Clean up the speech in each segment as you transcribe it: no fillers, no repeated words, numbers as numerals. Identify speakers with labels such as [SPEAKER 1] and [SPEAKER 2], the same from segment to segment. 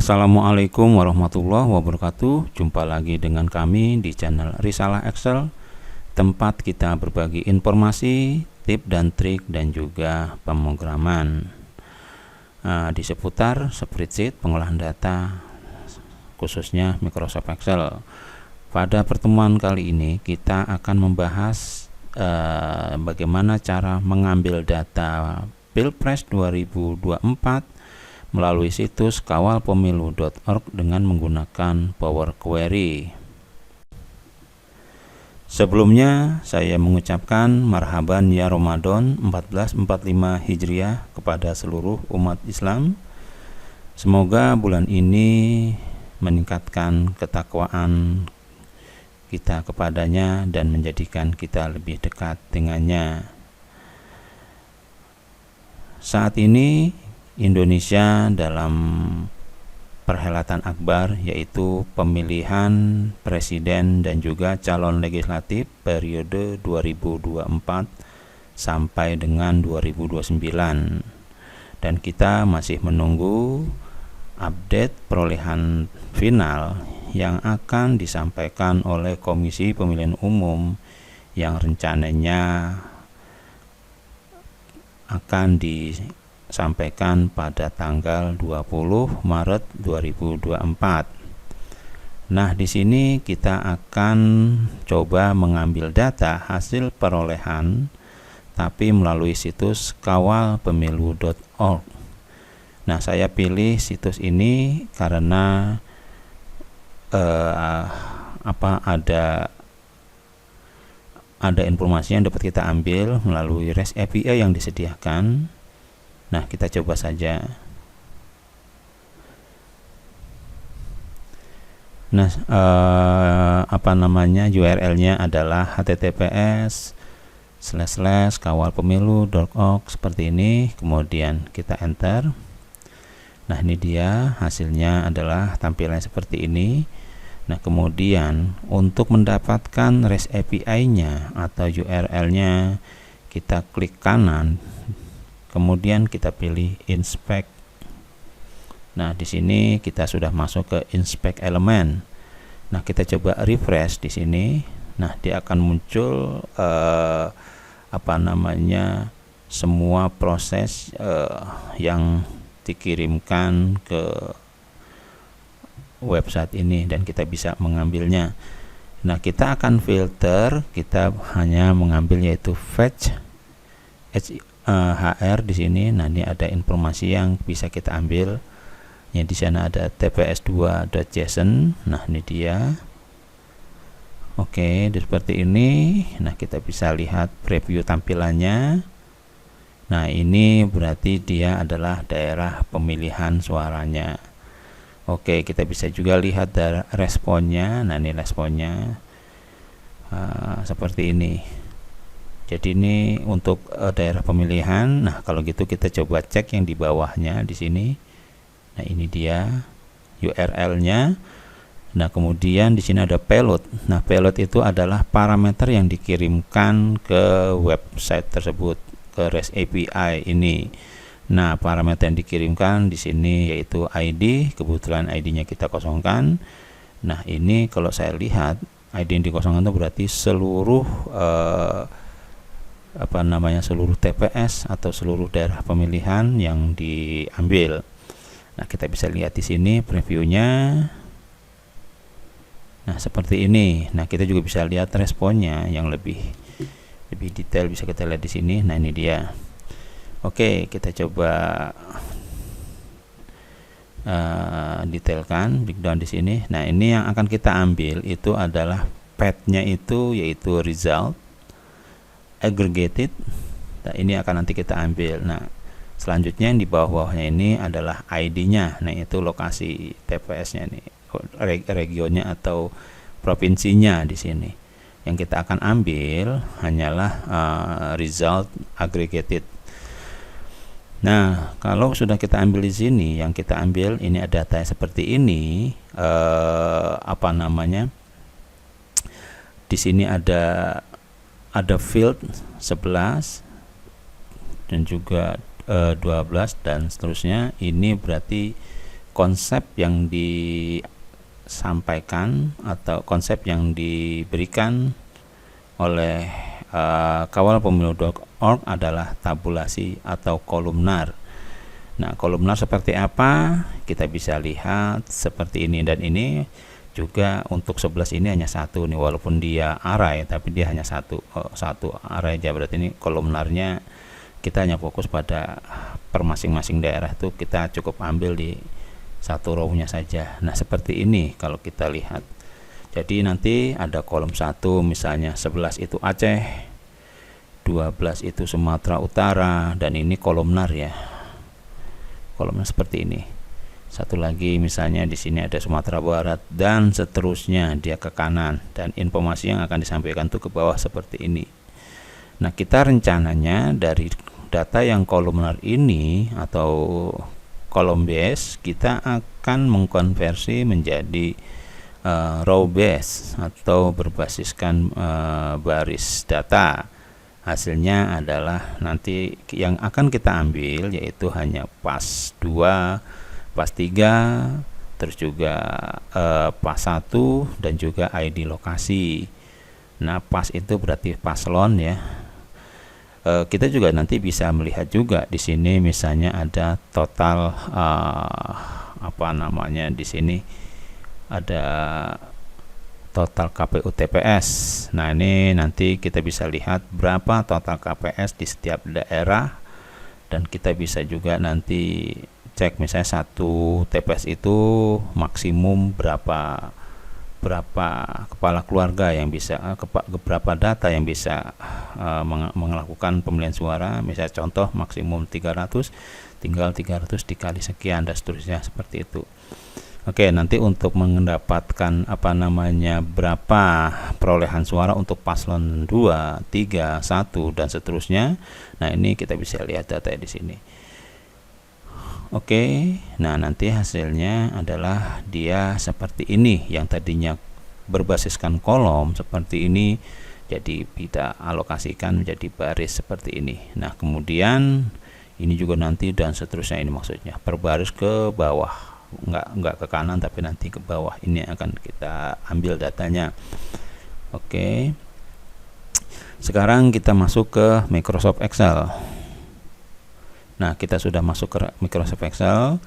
[SPEAKER 1] Assalamualaikum warahmatullahi wabarakatuh. Jumpa lagi dengan kami di channel Risalah Excel, tempat kita berbagi informasi, tip dan trik dan juga pemrograman di seputar spreadsheet, pengolahan data, khususnya Microsoft Excel. Pada pertemuan kali ini kita akan membahas bagaimana cara mengambil data Pilpres 2024 melalui situs kawalpemilu.org dengan menggunakan Power Query. Sebelumnya saya mengucapkan marhaban ya Ramadan 1445 Hijriah kepada seluruh umat Islam. Semoga bulan ini meningkatkan ketakwaan kita kepadanya dan menjadikan kita lebih dekat dengannya. Saat ini Indonesia dalam perhelatan akbar, yaitu pemilihan presiden dan juga calon legislatif periode 2024 sampai dengan 2029, dan kita masih menunggu update perolehan final yang akan disampaikan oleh Komisi Pemilihan Umum yang rencananya akan disampaikan pada tanggal 20 Maret 2024. Nah, di sini kita akan coba mengambil data hasil perolehan tapi melalui situs kawalpemilu.org. Nah, saya pilih situs ini karena ada informasi yang dapat kita ambil melalui REST API yang disediakan. Nah, kita coba saja. Nah, URL-nya adalah https://kawalpemilu.org seperti ini. Kemudian kita enter. Nah, ini dia hasilnya, adalah tampilan seperti ini. Nah, kemudian untuk mendapatkan REST API-nya atau URL-nya, kita klik kanan, kemudian kita pilih inspect. Nah, di sini kita sudah masuk ke inspect element. Nah, kita coba refresh di sini. Nah, dia akan muncul semua proses yang dikirimkan ke website ini dan kita bisa mengambilnya. Nah, kita akan filter, kita hanya mengambil yaitu fetch HR di sini. Nah, ini ada informasi yang bisa kita ambil. Ya, di sana ada tps2.json. Nah, ini dia. Oke, seperti ini. Nah, kita bisa lihat preview tampilannya. Nah, ini berarti dia adalah daerah pemilihan suaranya. Oke, kita bisa juga lihat dari responnya. Nah, ini responnya seperti ini. Jadi ini untuk daerah pemilihan. Nah, kalau gitu kita coba cek yang di bawahnya di sini. Nah, ini dia URL-nya. Nah, kemudian di sini ada payload. Nah, payload itu adalah parameter yang dikirimkan ke website tersebut, ke REST API ini. Nah, parameter yang dikirimkan di sini yaitu ID. Kebetulan ID-nya kita kosongkan. Nah, ini kalau saya lihat ID yang dikosongkan itu berarti seluruh seluruh TPS atau seluruh daerah pemilihan yang diambil. Nah, kita bisa lihat di sini previewnya. Nah, seperti ini. Nah, kita juga bisa lihat responnya yang lebih detail, bisa kita lihat di sini. Nah, ini dia. Oke, kita coba detailkan breakdown di sini. Nah, ini yang akan kita ambil itu adalah path-nya itu yaitu result aggregated. Nah, ini akan nanti kita ambil. Nah, selanjutnya yang di bawah-bawahnya ini adalah ID-nya. Nah, itu lokasi TPS-nya ini, regionnya atau provinsinya di sini. Yang kita akan ambil hanyalah result aggregated. Nah, kalau sudah kita ambil di sini, yang kita ambil ini ada data seperti ini. Di sini ada field 11 dan juga 12 dan seterusnya. Ini berarti konsep yang disampaikan atau konsep yang diberikan oleh kawalpemilu.org adalah tabulasi atau kolumnar. Nah, kolumnar seperti apa? Kita bisa lihat seperti ini, dan ini juga untuk 11 ini hanya satu nih, walaupun dia array tapi dia hanya satu array aja. Berarti ini kolumnarnya kita hanya fokus pada per masing-masing daerah, itu kita cukup ambil di satu row-nya saja. Nah, seperti ini kalau kita lihat. Jadi nanti ada kolom 1 misalnya 11 itu Aceh, 12 itu Sumatera Utara, dan ini kolomnar ya. Kolomnya seperti ini. Satu lagi misalnya di sini ada Sumatera Barat, dan seterusnya dia ke kanan, dan informasi yang akan disampaikan tuh ke bawah seperti ini. Nah, kita rencananya dari data yang kolomnar ini atau kolom base, kita akan mengkonversi menjadi row base atau berbasiskan baris data. Hasilnya adalah nanti yang akan kita ambil yaitu hanya pas 2, pas 3, terus juga pas 1, dan juga ID lokasi. Nah, pas itu berarti paslon ya. Kita juga nanti bisa melihat juga di sini misalnya ada total di sini ada total KPU TPS. Nah, ini nanti kita bisa lihat berapa total KPS di setiap daerah, dan kita bisa juga nanti cek misalnya satu TPS itu maksimum berapa kepala keluarga yang bisa berapa data yang bisa melakukan pemilihan suara. Misalnya contoh maksimum 300, tinggal 300 dikali sekian dan seterusnya seperti itu. Oke, nanti untuk mendapatkan berapa perolehan suara untuk paslon 2, 3, 1 dan seterusnya. Nah, ini kita bisa lihat data di sini. Oke, nah nanti hasilnya adalah dia seperti ini. Yang tadinya berbasiskan kolom seperti ini, jadi kita alokasikan menjadi baris seperti ini. Nah, kemudian ini juga nanti dan seterusnya, ini maksudnya per baris ke bawah, enggak ke kanan tapi nanti ke bawah. Ini akan kita ambil datanya. Oke, sekarang kita masuk ke Microsoft Excel. Nah, kita sudah masuk ke Microsoft Excel.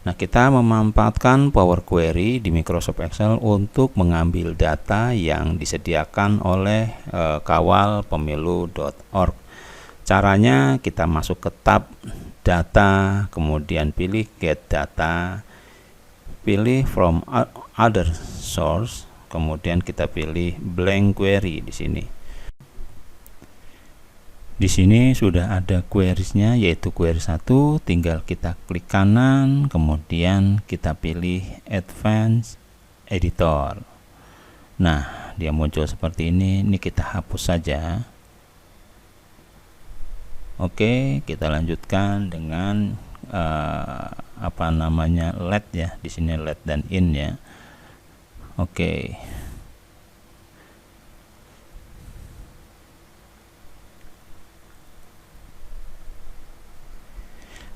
[SPEAKER 1] Nah, kita memanfaatkan Power Query di Microsoft Excel untuk mengambil data yang disediakan oleh kawalpemilu.org. Caranya kita masuk ke tab data, kemudian pilih get data, pilih from other source, kemudian kita pilih blank query di sini. Di sini sudah ada queries-nya, yaitu query 1, tinggal kita klik kanan, kemudian kita pilih Advanced Editor. Nah, dia muncul seperti ini. Ini kita hapus saja. Oke, kita lanjutkan dengan let ya. Di sini let dan in ya. Oke.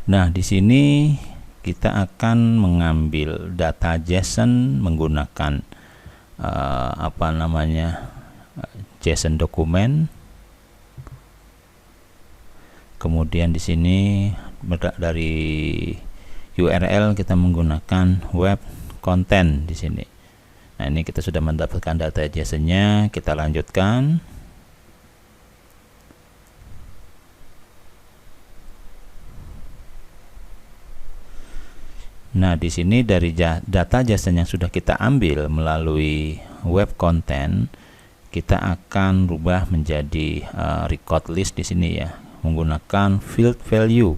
[SPEAKER 1] Nah, di sini kita akan mengambil data JSON menggunakan JSON dokumen. Kemudian di sini dari URL kita menggunakan web content di sini. Nah, ini kita sudah mendapatkan data JSON-nya. Kita lanjutkan. Nah, di sini dari data JSON yang sudah kita ambil melalui web content, kita akan rubah menjadi record list di sini ya, menggunakan field value.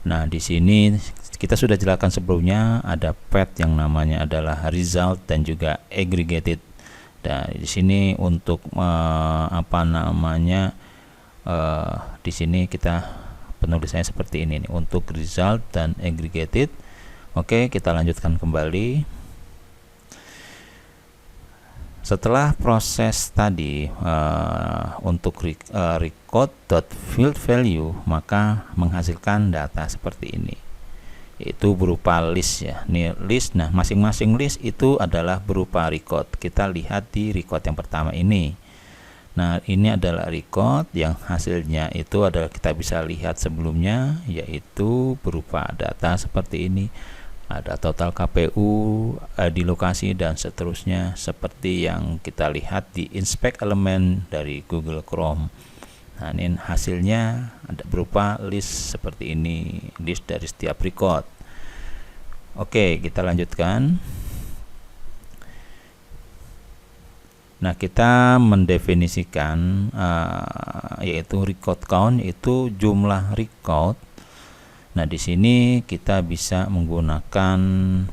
[SPEAKER 1] Nah, di sini kita sudah jelaskan sebelumnya, ada path yang namanya adalah result dan juga aggregated. Nah, di sini untuk di sini kita penulisannya seperti ini nih, untuk result dan aggregated. Oke, kita lanjutkan kembali. Setelah proses tadi untuk record.fieldValue, maka menghasilkan data seperti ini. itu berupa list ya. Ini list. Nah, masing-masing list itu adalah berupa record. Kita lihat di record yang pertama ini. Nah, ini adalah record yang hasilnya itu adalah kita bisa lihat sebelumnya, yaitu berupa data seperti ini. Ada total KPU di lokasi dan seterusnya, seperti yang kita lihat di inspect element dari Google Chrome. Nah, ini hasilnya ada berupa list seperti ini, list dari setiap record. Oke, kita lanjutkan. Nah, kita mendefinisikan yaitu record count, yaitu jumlah record. Nah, di sini kita bisa menggunakan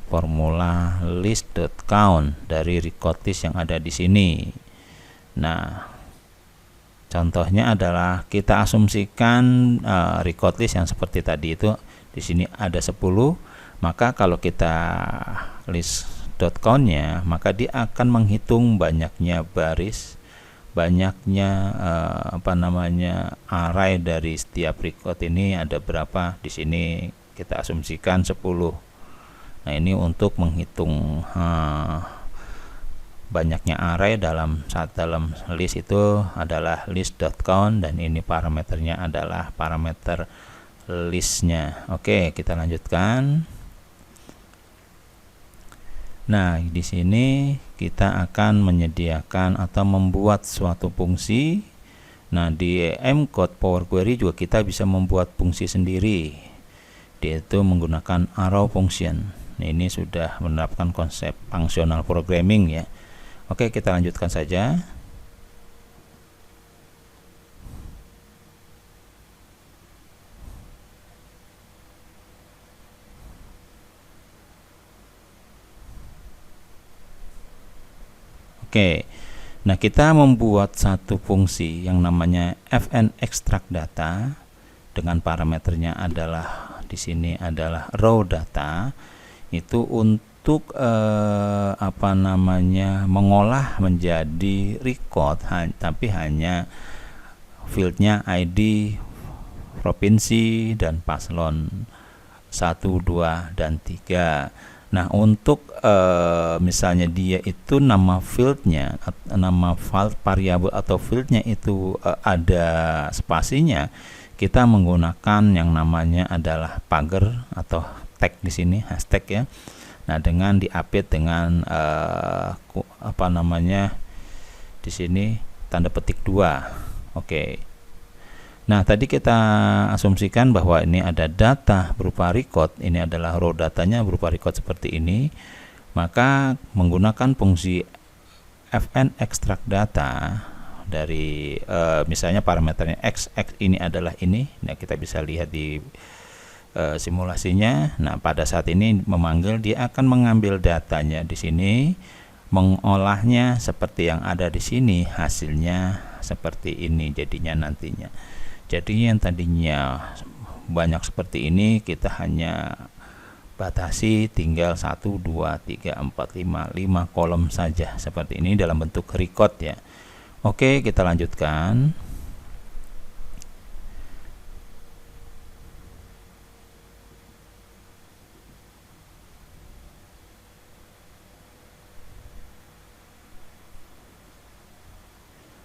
[SPEAKER 1] formula list.count dari record list yang ada di sini. Nah, contohnya adalah kita asumsikan record list yang seperti tadi itu di sini ada 10, maka kalau kita list.count-nya, maka dia akan menghitung banyaknya baris, banyaknya array dari setiap record ini ada berapa. Di sini kita asumsikan 10. Nah, ini untuk menghitung banyaknya array dalam list itu adalah list.count, dan ini parameternya adalah parameter listnya. Oke, kita lanjutkan. Nah, di sini kita akan menyediakan atau membuat suatu fungsi. Nah, di M-Code Power Query juga kita bisa membuat fungsi sendiri, yaitu menggunakan arrow function. Nah, ini sudah menerapkan konsep functional programming ya. Oke, kita lanjutkan saja. Oke. Nah, kita membuat satu fungsi yang namanya fn extract data dengan parameternya adalah di sini adalah raw data, itu untuk mengolah menjadi record, tapi hanya fieldnya ID, provinsi, dan paslon 1, 2, dan 3. Nah, untuk misalnya dia itu nama fieldnya, nama variabel atau fieldnya itu ada spasinya, kita menggunakan yang namanya adalah pagar atau tag di sini, hashtag ya. Nah, dengan di-update dengan di sini tanda petik 2. Oke. Nah, tadi kita asumsikan bahwa ini ada data berupa record, ini adalah raw datanya berupa record seperti ini. Maka menggunakan fungsi fn extract data dari misalnya parameternya x ini adalah ini. Nah, kita bisa lihat di simulasinya. Nah, pada saat ini memanggil, dia akan mengambil datanya di sini, mengolahnya seperti yang ada di sini, hasilnya seperti ini jadinya nantinya. Jadi yang tadinya banyak seperti ini, kita hanya batasi tinggal 1, 2, 3, 4, 5 kolom saja seperti ini dalam bentuk record ya. Oke, kita lanjutkan.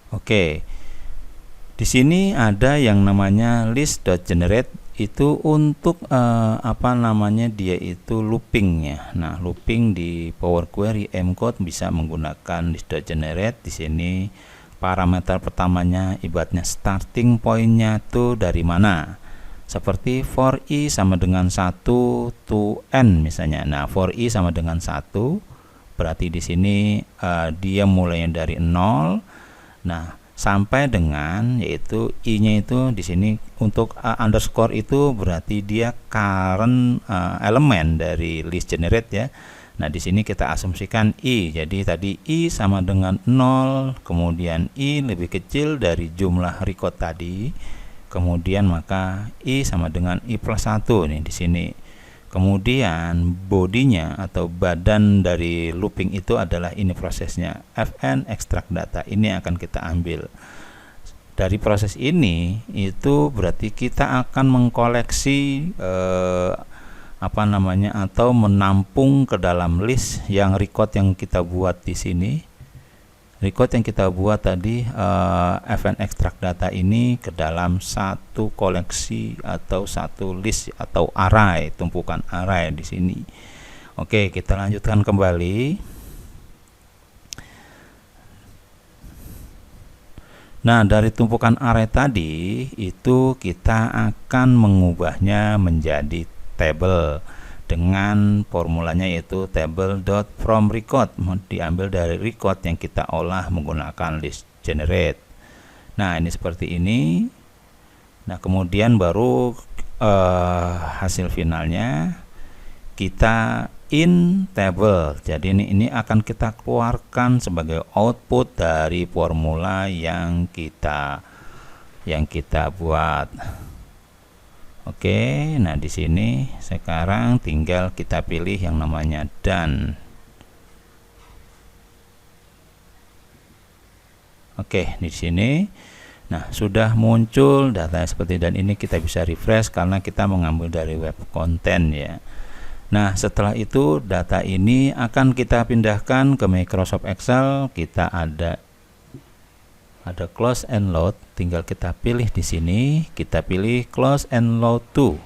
[SPEAKER 1] Oke, di sini ada yang namanya list.generate, itu untuk dia itu looping ya. Nah, looping di Power Query M-Code bisa menggunakan list.generate. Di sini parameter pertamanya ibaratnya starting pointnya tuh dari mana, seperti for i sama dengan 1 to n misalnya. Nah, for i sama dengan 1, berarti di sini dia mulainya dari 0. Nah, sampai dengan yaitu i-nya itu di sini untuk underscore itu berarti dia current elemen dari list generate ya. Nah, di sini kita asumsikan i. Jadi tadi i sama dengan 0, kemudian i lebih kecil dari jumlah record tadi. Kemudian maka i sama dengan i plus 1 nih di sini. Kemudian bodinya atau badan dari looping itu adalah ini prosesnya, fn extract data. Ini akan kita ambil. Dari proses ini itu berarti kita akan mengkoleksi apa namanya, atau menampung ke dalam list yang record yang kita buat di sini. Record yang kita buat tadi, event extract data ini ke dalam satu koleksi atau satu list atau array, tumpukan array di sini. Oke, kita lanjutkan kembali. Nah, dari tumpukan array tadi itu kita akan mengubahnya menjadi table dengan formulanya, yaitu table.fromRecord, diambil dari record yang kita olah menggunakan list generate. Nah, ini seperti ini. Nah, kemudian baru hasil finalnya kita in table. Jadi ini akan kita keluarkan sebagai output dari formula yang kita buat. Oke, nah di sini sekarang tinggal kita pilih yang namanya done. Oke, di sini nah sudah muncul data seperti, dan ini kita bisa refresh karena kita mengambil dari web content ya. Nah, setelah itu data ini akan kita pindahkan ke Microsoft Excel. Kita ada close and load, tinggal kita pilih di sini, kita pilih close and load to.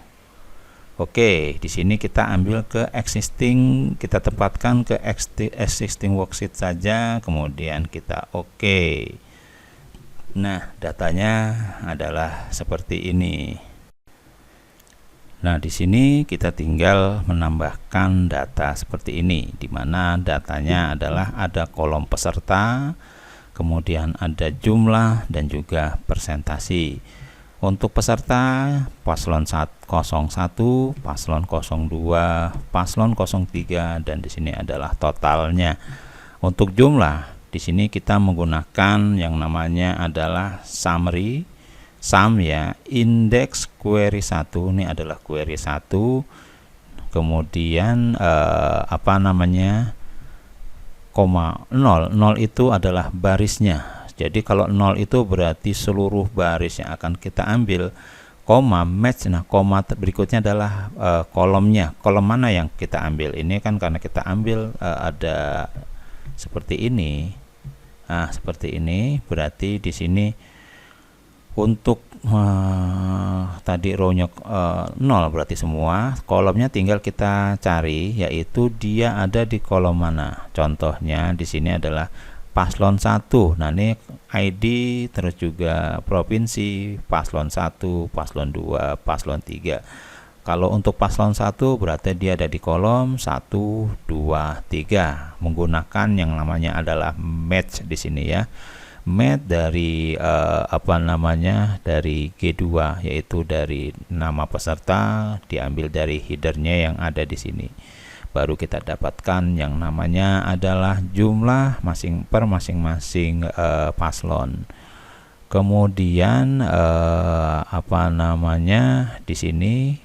[SPEAKER 1] Oke, di sini kita ambil ke existing, kita tempatkan ke existing worksheet saja, kemudian kita oke. Nah, datanya adalah seperti ini. Nah, di sini kita tinggal menambahkan data seperti ini, di mana datanya adalah ada kolom peserta, kemudian ada jumlah dan juga persentasi. Untuk peserta paslon 01, paslon 02, paslon 03, dan di sini adalah totalnya. Untuk jumlah, di sini kita menggunakan yang namanya adalah summary, sum ya, index query 1, ini adalah query 1, kemudian apa namanya, koma 0 itu adalah barisnya. Jadi kalau 0 itu berarti seluruh baris yang akan kita ambil, koma match. Nah, koma berikutnya adalah kolomnya, kolom mana yang kita ambil. Ini kan karena kita ambil ada seperti ini. Nah, seperti ini berarti di sini untuk tadi row-nya 0 berarti semua kolomnya tinggal kita cari, yaitu dia ada di kolom mana. Contohnya di sini adalah paslon 1. Nah, ini ID terus juga provinsi, paslon 1, paslon 2, paslon 3. Kalau untuk paslon 1 berarti dia ada di kolom 1, 2, 3 menggunakan yang namanya adalah match di sini ya. Match dari apa namanya, dari G2, yaitu dari nama peserta diambil dari headernya yang ada di sini. Baru kita dapatkan yang namanya adalah jumlah masing-masing paslon. Kemudian apa namanya, di sini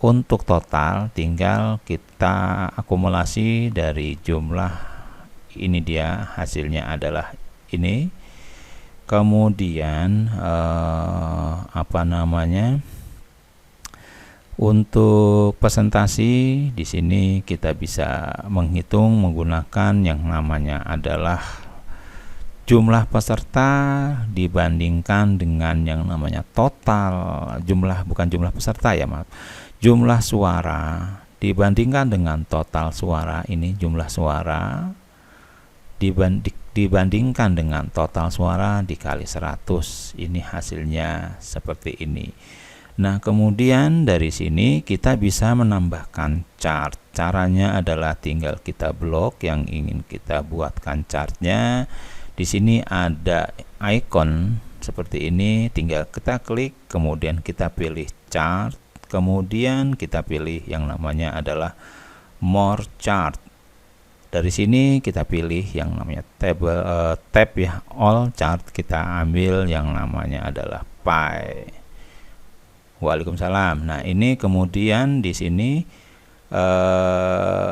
[SPEAKER 1] untuk total tinggal kita akumulasi dari jumlah ini, dia hasilnya adalah ini. Kemudian apa namanya, untuk presentasi di sini kita bisa menghitung menggunakan yang namanya adalah jumlah peserta dibandingkan dengan yang namanya total jumlah, bukan jumlah peserta ya, maaf, jumlah suara dibandingkan dengan total suara. Ini jumlah suara dibandingkan dengan total suara dikali 100. Ini hasilnya seperti ini. Nah, kemudian dari sini kita bisa menambahkan chart. Caranya adalah tinggal kita blok yang ingin kita buatkan chartnya. Di sini ada icon seperti ini, tinggal kita klik, kemudian kita pilih chart, kemudian kita pilih yang namanya adalah more chart. Dari sini kita pilih yang namanya tab ya, all chart, kita ambil yang namanya adalah pie. Waalaikumsalam. Nah, ini kemudian di sini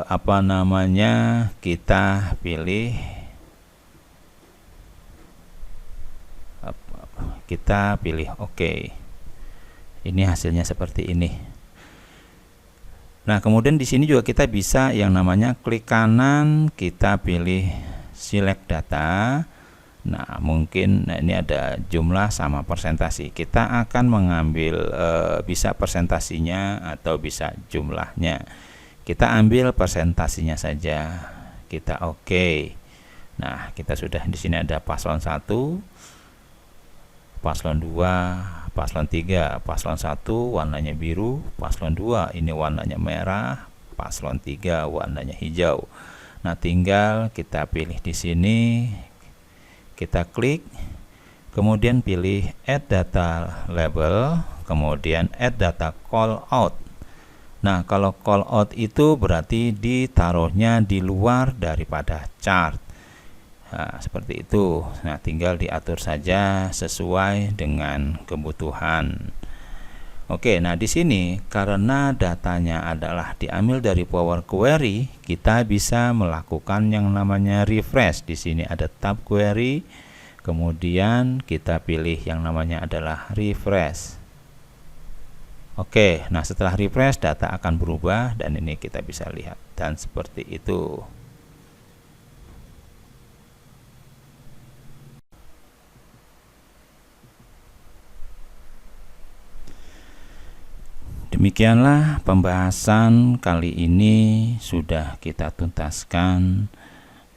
[SPEAKER 1] apa namanya, kita pilih, oke. Ini hasilnya seperti ini. Nah, kemudian di sini juga kita bisa yang namanya klik kanan, kita pilih select data. Nah, mungkin ini ada jumlah sama persentasi. Kita akan mengambil bisa persentasinya atau bisa jumlahnya. Kita ambil persentasinya saja. Kita oke. Nah, kita sudah di sini ada paslon 1, paslon 2, paslon 3. Paslon 1 warnanya biru, paslon 2 ini warnanya merah, paslon 3 warnanya hijau. Nah, tinggal kita pilih di sini, kita klik, kemudian pilih add data label, kemudian add data call out. Nah, kalau call out itu berarti ditaruhnya di luar daripada chart. Nah, seperti itu. Nah, tinggal diatur saja sesuai dengan kebutuhan. Oke, nah di sini karena datanya adalah diambil dari Power Query, kita bisa melakukan yang namanya refresh. Di sini ada tab query, kemudian kita pilih yang namanya adalah refresh. Oke, nah setelah refresh data akan berubah dan ini kita bisa lihat dan seperti itu. Demikianlah pembahasan kali ini sudah kita tuntaskan.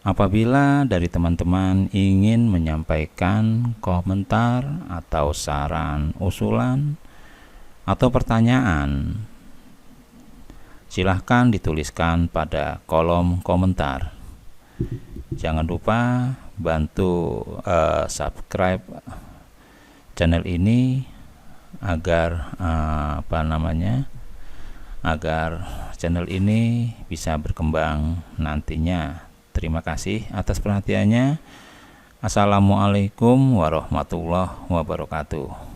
[SPEAKER 1] Apabila dari teman-teman ingin menyampaikan komentar atau saran, usulan, atau pertanyaan, silahkan dituliskan pada kolom komentar. Jangan lupa bantu subscribe channel ini agar agar channel ini bisa berkembang nantinya. Terima kasih atas perhatiannya. Assalamualaikum warahmatullahi wabarakatuh.